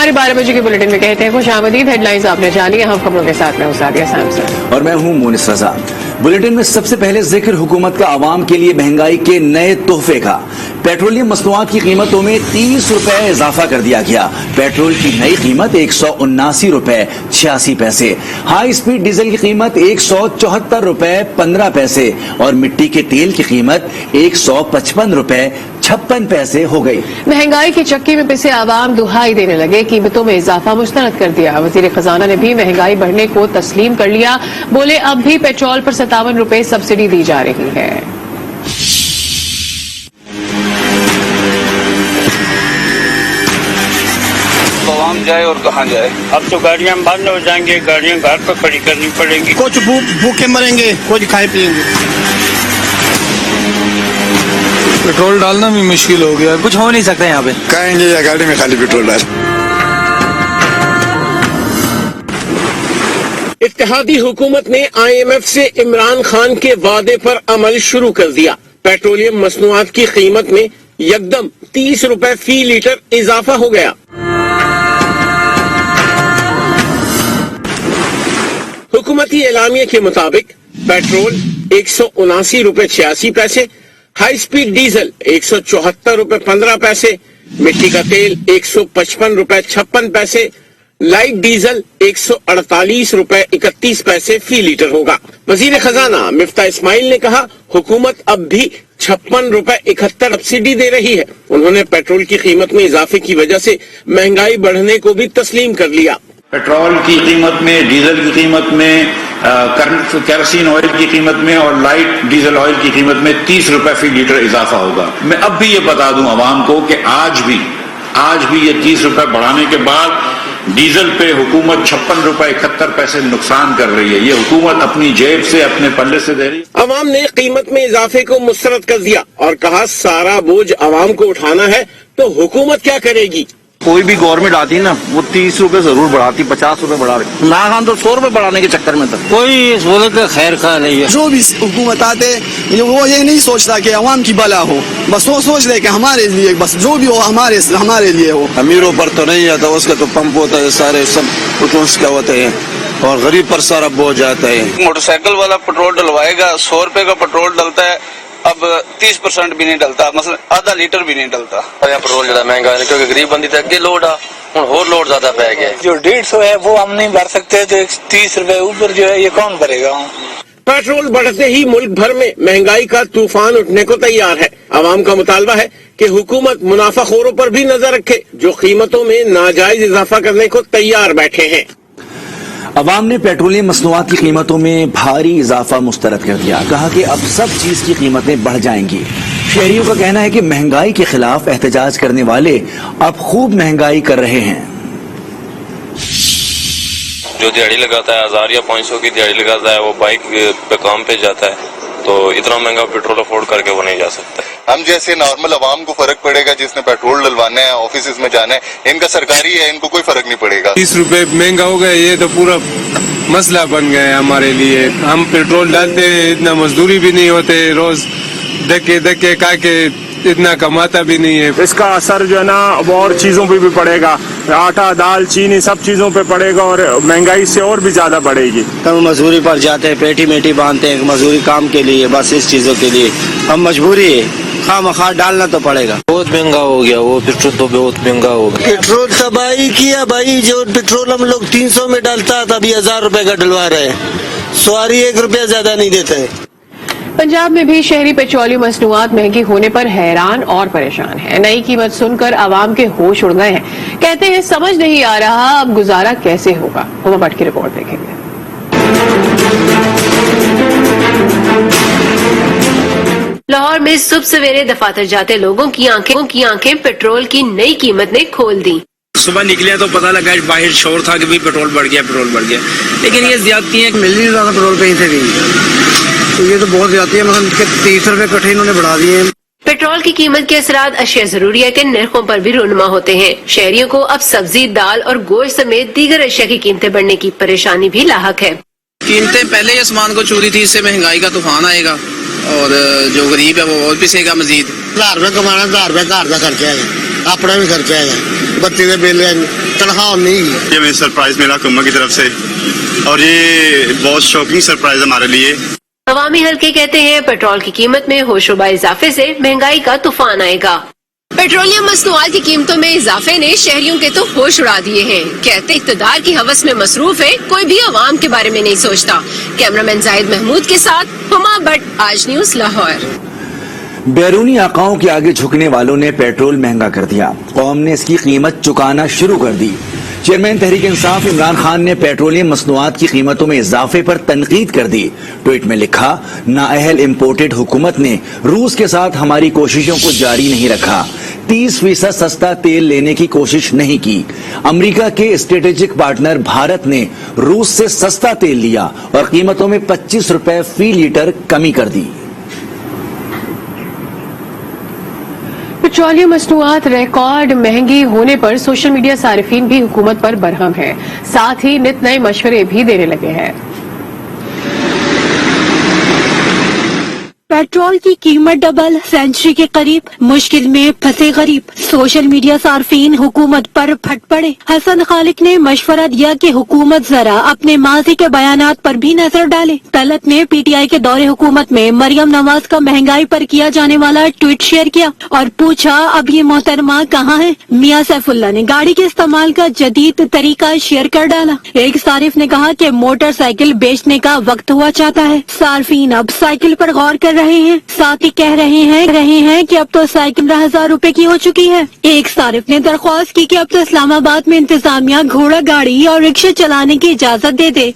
हमारे 12 बजे के बुलेटिन में कहते हैं खुशामदीद। हेडलाइंस आपने जानी, हम खबरों के साथ में हूं सादिया सैमसन और मैं हूं मोनिस रजा। बुलेटिन में सबसे पहले जिक्र हुकूमत का आवाम के लिए महंगाई के नए तोहफे का। पेट्रोलियम मसनूआत की कीमतों में 30 रुपए इजाफा कर दिया गया। पेट्रोल की नई कीमत 179 रुपए 86 पैसे, हाई स्पीड डीजल की कीमत 174 रुपए 15 पैसे और मिट्टी के तेल की कीमत 155 रुपए 56 पैसे हो गई। महंगाई की चक्की में पिसे आवाम दुहाई देने लगे, कीमतों में इजाफा मुस्तरद कर दिया। वजीर खजाना ने भी महंगाई बढ़ने को तस्लीम कर लिया। बोले अब भी पेट्रोल पर 57 रुपए सब्सिडी दी जा रही है। आवाम जाए और कहाँ जाए? अब तो गाड़ियाँ बंद हो जाएंगी, गाड़ियाँ घर पर खड़ी करनी पड़ेंगी। कुछ भूखे मरेंगे, कुछ खाए पिएंगे। पेट्रोल डालना भी मुश्किल हो गया, कुछ हो नहीं सकता यहाँ पे। कहेंगे या गाड़ी में खाली पेट्रोल डाल। इत्तेहादी हुकूमत ने IMF से इमरान खान के वादे पर अमल शुरू कर दिया। पेट्रोलियम मसनूआत की कीमत में यकदम 30 रुपए फी लीटर इजाफा हो गया। हुकूमती एलामिया के मुताबिक पेट्रोल 179 रुपए 86 पैसे, हाई स्पीड डीजल 174 रुपए 15 पैसे, मिट्टी का तेल 155 रुपए 56 पैसे, लाइट डीजल 148 रुपए 31 पैसे फी लीटर होगा। वजीर खजाना मिफ्ता इस्माइल ने कहा हुकूमत अब भी 56 रुपए 71 सब्सिडी दे रही है। उन्होंने पेट्रोल की कीमत में इजाफे की वजह से महंगाई बढ़ने को भी तस्लीम कर लिया। पेट्रोल की कीमत में, डीजल की कीमत में, केरोसिन ऑयल की कीमत में और लाइट डीजल ऑयल की कीमत में 30 रुपए फी लीटर इजाफा होगा। मैं अब भी ये बता दूं आवाम को कि आज भी ये 30 रुपए बढ़ाने के बाद डीजल पे हुकूमत 56 रुपए 71 पैसे नुकसान कर रही है। ये हुकूमत अपनी जेब से, अपने पल्ले से दे रही है। अवाम ने कीमत में इजाफे को मुस्तरद कर दिया और कहा सारा बोझ अवाम को उठाना है तो हुकूमत क्या करेगी। कोई भी गवर्नमेंट आती है ना वो 30 रुपए जरूर बढ़ाती, 50 रुपए बढ़ा रही। ना खान तो 100 रुपए बढ़ाने के चक्कर में था। कोई सहूलत का खैर खा नहीं है। जो भी हुकूमत आते वो ये नहीं सोचता कि अवाम की भला हो, बस वो सोच रहे कि हमारे लिए, बस जो भी हो हमारे लिए हो। अमीरों पर तो नहीं आता, उसका तो पंप होता है, सारे सब उसका होते हैं और गरीब पर सारा बोझ जाता है। मोटरसाइकिल वाला पेट्रोल डलवाएगा, 100 रुपए का पेट्रोल डलता है, अब 30% भी नहीं डलता, मतलब आधा लीटर भी नहीं डलता। पेट्रोल ज्यादा महंगा है क्योंकि गरीब बंदी तक लोड आ और लोड ज्यादा पै गया। जो 150 है वो हम नहीं भर सकते, तो 30 रुपए ऊपर जो है ये कौन भरेगा। पेट्रोल बढ़ते ही मुल्क भर में महंगाई का तूफान उठने को तैयार है। आवाम का मुतालबा है कि हुकूमत मुनाफाखोरों पर भी नजर रखे जो कीमतों में नाजायज इजाफा करने को तैयार बैठे हैं। अवाम ने पेट्रोलियम मसनूआत की कीमतों में भारी इजाफा मुस्तरद कर दिया। कहा कि अब सब चीज की कीमतें बढ़ जाएंगी। शहरियों का कहना है कि महंगाई के खिलाफ एहतजाज करने वाले अब खूब महंगाई कर रहे हैं। जो दिहाड़ी लगाता है 1000 या 500 की दिहाड़ी लगाता है, वो बाइक पे काम पे जाता है, तो इतना महंगा पेट्रोल अफोर्ड करके वो नहीं जा सकता। हम जैसे नॉर्मल अवाम को फर्क पड़ेगा, जिसने पेट्रोल डलवाना है, ऑफिस में जाना है, इनका सरकारी है, इनको कोई फर्क नहीं पड़ेगा। 30 रुपए महंगा हो गया, ये तो पूरा मसला बन गया है हमारे लिए। हम पेट्रोल डालते हैं, इतना मजदूरी भी नहीं होते, रोज धक्के खा के इतना कमाता भी नहीं है। इसका असर जो है ना वो और चीजों पे भी पड़ेगा, आटा दाल चीनी सब चीजों पे पड़ेगा और महंगाई से और भी ज्यादा बढ़ेगी। हम मजदूरी पर जाते हैं, पेटी मेटी बांधते हैं मजदूरी काम के लिए, बस इस चीजों के लिए हम मजबूरी है, खामखा डालना तो पड़ेगा। बहुत महंगा हो गया वो पेट्रोल, तो बहुत महंगा हो गया। पेट्रोल तबाही किया भाई, जो पेट्रोल हम लोग 300 में डालता था अभी 1000 रुपए का डलवा रहे हैं। सवारी 1 रुपया ज्यादा नहीं देते। पंजाब में भी शहरी पेट्रोलियम मसनूआत महंगी होने पर हैरान और परेशान है। नई कीमत सुनकर आवाम के होश उड़ गए हैं। कहते हैं समझ नहीं आ रहा अब गुजारा कैसे होगा। हुमा भट्ट की रिपोर्ट देखेंगे। लाहौर में सुबह सवेरे दफातर जाते लोगों की आंखें पेट्रोल की नई कीमत ने खोल दी। सुबह निकले तो पता लगा बाहर शोर था कि भी पेट्रोल बढ़ गया, लेकिन ये ज्यादती है, मिल नहीं रहा था पेट्रोल कहीं से भी, तो ये तो बहुत ज्यादा है। मतलब 30 रुपए कट्ठे इन्होंने बढ़ा दिए हैं। पेट्रोल की कीमत के असरात अशिया जरूरिया के नरखों पर भी रूनुमा होते हैं। शहरियों को अब सब्जी, दाल और गोश्त समेत दीगर अशिया की कीमतें बढ़ने की परेशानी भी लाहक है। कीमतें पहले ही आसमान को छू रही थी, इससे महंगाई का तूफान आएगा और जो गरीब है वो और पिसेगा मजीद। 1000 रुपए कमाना, 1000 रुपए घर का खर्चा है। अपना भी खर्चा है, बत्ती के बिल है, तनख्वाह नहीं। ये हमें सरप्राइज मिला हुकूमत की तरफ से और ये बहुत शॉकिंग सरप्राइज हमारे लिए। अवामी हल्के कहते हैं पेट्रोल की कीमत में होशरुबा इजाफे से महंगाई का तूफान आएगा। पेट्रोलियम मसनूआत की कीमतों में इजाफे ने शहरियों के तो होश उड़ा दिए हैं। कहते इक़्तिदार की हवस में मसरूफ है, कोई भी अवाम के बारे में नहीं सोचता। कैमरामैन जाहिद महमूद के साथ हुमा भट्ट, आज न्यूज़ लाहौर। बैरूनी आकाओं के आगे झुकने वालों ने पेट्रोल महंगा कर दिया, कौम ने इसकी कीमत चुकाना शुरू कर दी। चेयरमैन तहरीक इंसाफ इमरान खान ने पेट्रोलियम मसनूआत की कीमतों में इजाफे पर तनकीद कर दी। ट्वीट में लिखा, नाअहल इम्पोर्टेड हुकूमत ने रूस के साथ हमारी कोशिशों को जारी नहीं रखा, 30% सस्ता तेल लेने की कोशिश नहीं की। अमेरिका के स्ट्रेटेजिक पार्टनर भारत ने रूस से सस्ता तेल लिया और कीमतों में 25 रुपए फी लीटर कमी कर दी। पेट्रोलियम मसनूआत रिकॉर्ड महंगी होने पर सोशल मीडिया सारिफीन भी हुकूमत पर बरहम है, साथ ही नित नए मशवरे भी देने लगे हैं। पेट्रोल की कीमत डबल, सेंचुरी के करीब, मुश्किल में फंसे गरीब। सोशल मीडिया सार्फिन हुकूमत पर फट पड़े। हसन खालिक ने मशवरा दिया कि हुकूमत जरा अपने माजी के बयानात पर भी नजर डाले। तलत ने पीटीआई के दौरे हुकूमत में मरियम नवाज का महंगाई पर किया जाने वाला ट्वीट शेयर किया और पूछा, अब ये मोहतरमा कहाँ है? मियां सैफुल्ला ने गाड़ी के इस्तेमाल का जदीद तरीका शेयर कर डाला। एक सारिफ ने कहा कि मोटरसाइकिल बेचने का वक्त हुआ चाहता है। सार्फिन अब साइकिल पर गौर कर रहे हैं, साथ ही कह रहे हैं कि अब तो साइकिल 15,000 रुपए की हो चुकी है। एक सारिफ ने दरख्वास्त की कि अब तो इस्लामाबाद में इंतजामिया घोड़ा गाड़ी और रिक्शा चलाने की इजाजत दे दे।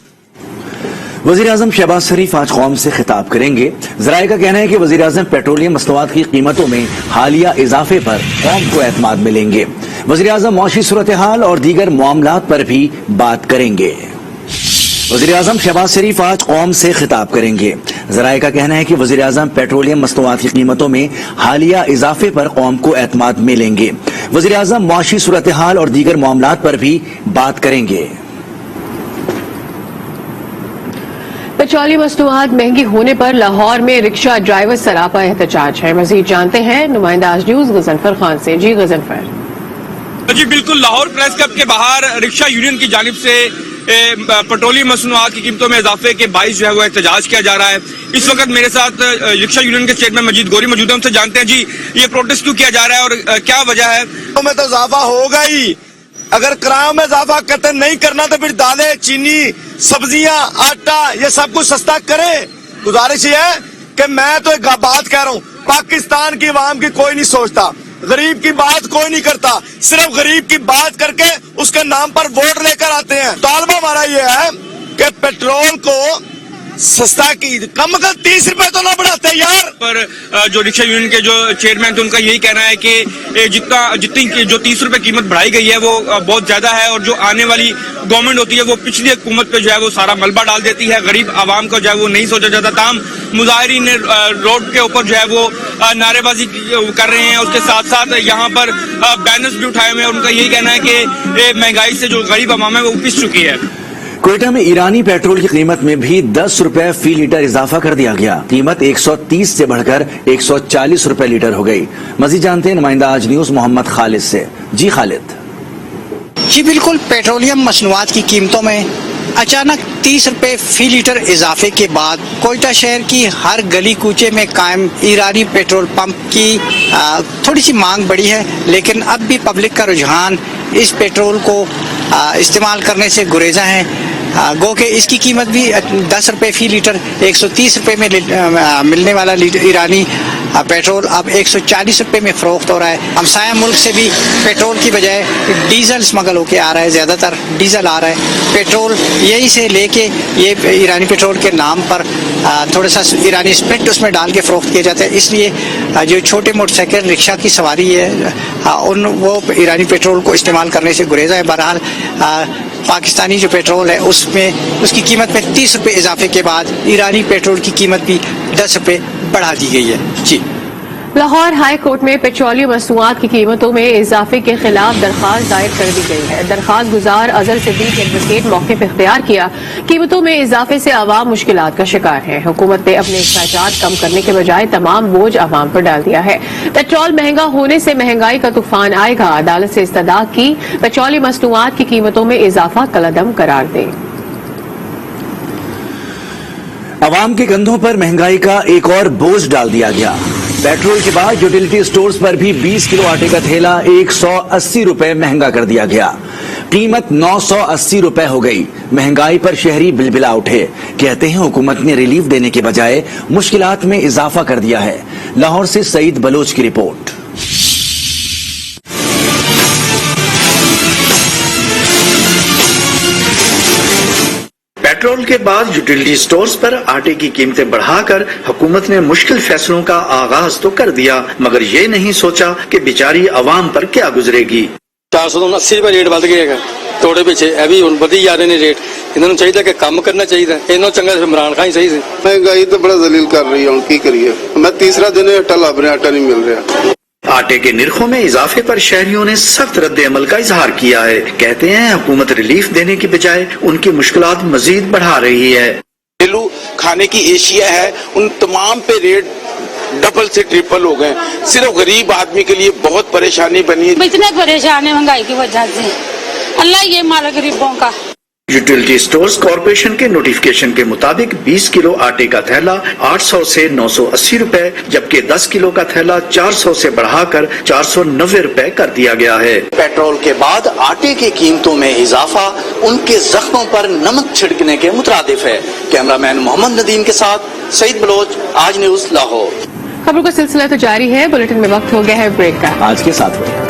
वजीर आजम शहबाज शरीफ आज कौम से खिताब करेंगे। जराये का कहना है कि वजीर आजम पेट्रोलियम मसनूआत की कीमतों में हालिया इजाफे पर कौम को एतमाद मिलेंगे। वजीर आजम मौशी सूरत हाल और दीगर मामलात पर भी बात करेंगे। वजीर आजम शहबाज शरीफ आज कौम से खिताब करेंगे। जराये का कहना है कि वजीर आजम पेट्रोलियम मसनूआत की कीमतों में हालिया इजाफे पर कौम को एतमाद मिलेंगे। वजीर आजम मुआशी सूरत हाल और दीगर मामलात पर भी बात करेंगे। पेट्रोलियम मसनूआत महंगी होने पर लाहौर में रिक्शा ड्राइवर सरापा एहतजाज है। मजीद जानते हैं नुमाइंदा आज न्यूज़ गजनफर खान से। जी गजनफर। जी बिल्कुल, लाहौर प्रेस क्लब के बाहर रिक्शा यूनियन की जानिब से पेट्रोलियम मसनूआत की कीमतों में इजाफे के बाइस जो है वो एहतजाज किया जा रहा है। इस वक्त मेरे साथ रिक्शा यूनियन के चेयरमैन मजीद गोरी मौजूद है, उनसे जानते हैं जी ये प्रोटेस्ट क्यों किया जा रहा है और क्या वजह है? में तो इजाफा होगा ही, अगर किरायों में इजाफा करते नहीं करना तो फिर दालें, चीनी, सब्जियां, आटा ये सब कुछ सस्ता करें। गुजारिश ये है कि मैं तो एक बात कह रहा हूँ, पाकिस्तान की आवाम की कोई नहीं सोचता, गरीब की बात कोई नहीं करता, सिर्फ गरीब की बात करके उसके नाम पर वोट लेकर आते हैं। तालबा हमारा ये है कि पेट्रोल को सस्ता की कम 30 रुपए तो ना बढ़ाते यार। पर जो रिक्शा यूनियन के जो चेयरमैन थे उनका यही कहना है कि जितनी जो 30 रुपए कीमत बढ़ाई गई है वो बहुत ज्यादा है और जो आने वाली गवर्नमेंट होती है वो पिछली हुकूमत पे जो है वो सारा मलबा डाल देती है, गरीब आवाम का जो है वो नहीं सोचा जाता। ताम मुजाहिरीन रोड के ऊपर जो है वो नारेबाजी कर रहे हैं, उसके साथ साथ यहाँ पर बैनर्स भी उठाए हुए हैं। उनका यही कहना है कि महंगाई से जो गरीब आवाम है वो पिस चुकी है। क्वेटा में ईरानी पेट्रोल की कीमत में भी 10 रुपए फी लीटर इजाफा कर दिया गया। कीमत 130 से बढ़कर 140 रुपए लीटर हो गई। मजीद जानते हैं नुमाइंदा आज न्यूज़ मोहम्मद खालिद से। जी खालिद। जी बिल्कुल, पेट्रोलियम मसनूआत की कीमतों में अचानक 30 रुपए फी लीटर इजाफे के बाद कोयटा शहर की हर गली कूचे में कायम ईरानी पेट्रोल पंप की थोड़ी सी मांग बढ़ी है, लेकिन अब भी पब्लिक का रुझान इस पेट्रोल को इस्तेमाल करने से गुरेजा है। गो के इसकी कीमत भी 10 रुपए फी लीटर 130 रुपए में मिलने वाला ईरानी पेट्रोल अब 140 रुपए में फरोख्त हो रहा है। हमसाया मुल्क से भी पेट्रोल की बजाय डीजल स्मगल होके आ रहा है, ज़्यादातर डीजल आ रहा है। पेट्रोल यहीं से लेके ये ईरानी पेट्रोल के नाम पर थोड़ा सा ईरानी स्प्रिट उसमें डाल के फरोख्त किया जाता है। इसलिए जो छोटे मोटरसाइकिल रिक्शा की सवारी है वो ईरानी पेट्रोल को इस्तेमाल करने से गुरेजा है। बहरहाल पाकिस्तानी जो पेट्रोल है उसमें उसकी कीमत में 30 रुपए इजाफे के बाद ईरानी पेट्रोल की कीमत भी 10 रुपए बढ़ा दी गई है। जी लाहौर हाई कोर्ट में पेट्रोलियम मसनूआत की कीमतों में इजाफे के खिलाफ दरखास्त दायर कर दी गई है। दरखास्त गुजार अजहर सिद्दीक एडवोकेट मौके पर इख्तियार किया। कीमतों में इजाफे से आवाम मुश्किलात का शिकार है। हुकूमत ने अपने अखराजात कम करने के बजाय तमाम बोझ आवाम पर डाल दिया है। पेट्रोल महंगा होने से महंगाई का तूफान आएगा। अदालत से इस्तदा की पेट्रोलियम मसनूआत की कीमतों में इजाफा कलअदम करार दे। आवाम के कंधों पर महंगाई का एक और बोझ डाल दिया गया। पेट्रोल के बाद यूटिलिटी स्टोर्स पर भी 20 किलो आटे का थैला 180 रुपए महंगा कर दिया गया। कीमत 980 रुपए हो गई। महंगाई पर शहरी बिलबिला उठे। कहते हैं हुकूमत ने रिलीफ देने के बजाय मुश्किलात में इजाफा कर दिया है। लाहौर से सईद बलोच की रिपोर्ट। पेट्रोल के बाद यूटिलिटी स्टोर्स पर आटे की कीमतें बढ़ाकर हुकूमत ने मुश्किल फैसलों का आगाज तो कर दिया, मगर ये नहीं सोचा कि बेचारी आवाम पर क्या गुजरेगी। 480 रुपए रेट बढ़ गया थोड़े पिछे भी हुण वधी जा रहे ने रेट। इन्होंने चाहिए कि कम करना चाहिए। इन्हों चंगा इमरान खान ही सही से। महंगाई तो बड़ा जलील कर रही है, की करिए। मैं तीसरा दिन आटा लब रहा, आटा नहीं मिल रहा। आटे के निर्खों में इजाफे पर शहरियों ने सख्त रद्द अमल का इजहार किया है। कहते हैं हुकूमत रिलीफ देने की बजाय उनकी मुश्किलात मजीद बढ़ा रही है। घरेलू खाने की एशिया है, उन तमाम पे रेट डबल से ट्रिपल हो गए। सिर्फ गरीब आदमी के लिए बहुत परेशानी बनी है। इतने परेशान है महंगाई की वजह से। अल्लाह ये माल गरीबों का। यूटिलिटी स्टोर्स कॉरपोरेशन के नोटिफिकेशन के मुताबिक 20 किलो आटे का थैला 800 से 980 रुपए, जबकि 10 किलो का थैला 400 से बढ़ाकर 490 रुपए कर दिया गया है। पेट्रोल के बाद आटे की कीमतों में इजाफा उनके जख्मों पर नमक छिड़कने के मुतरादिफ है। कैमरामैन मोहम्मद नदीम के साथ सईद बलोच, आज न्यूज लाहौर। खबरों का सिलसिला तो जारी है। बुलेटिन में वक्त हो गया है ब्रेक का। आज के 7 बजे